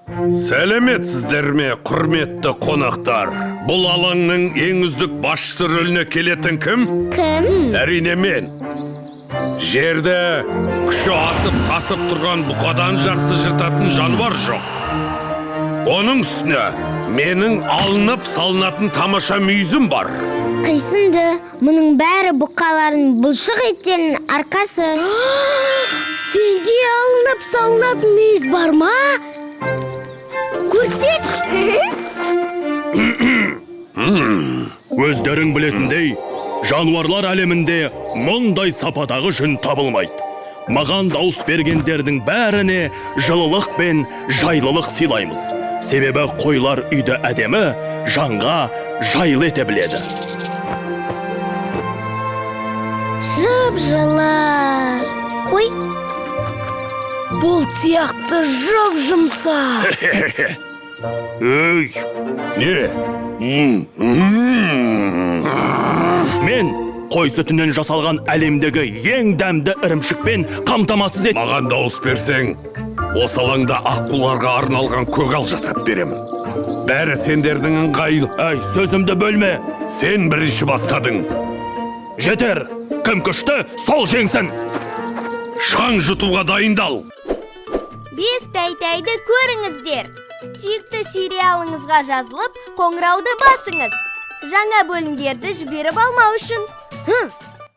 Сәлеметсіздер ме, құрметті қонақтар? Бұл алаңның ең үздік басшысы рөліне келетін кім? Кім? Әрине мен. Жерде күші асып-тасып тұрған бұқадан жақсы жыртатын жануар жоқ. Оның үстіне менің алынып салынатын тамаша мүйізім бар. Қисынды, мұның бәрі бұқалардың бұлшық еттерінің арқасы. Сенде алынып салынатын мүйіз бар ма? Көрсетші! Өздерің білетіндей, жануарлар әлемінде мұндай сападағы жүн табылмайды. Маған дауыс бергендердің бәріне жылылық пен жайлылық сыйлаймыз. Себебі қойлар үйді әдемі, жанға жайлы ете біледі. Жып-жылы. Ой, бұл сияқты жұп-жұмса. Өй, Не? мен қой сүтінен жасалған әлемдегі ең дәмді ірімшікпен қамтамасыз ет. Маған дауыс берсең, осы алаңда аққуларға арналған көгал жасап беремін. Бәрі сендердің ыңғайлы. Әй, сөзімді бөлме. Сен бірінші бастадың. Жетер, кім күшті, сол жеңсін. Шаң жұтуға дайындал. Бес тәйтәйді көріңіздер. Сүйікті сериалыңызға жазылып, қоңырауды басыңыз. Жаңа бөлімдерді жіберіп алмау үшін.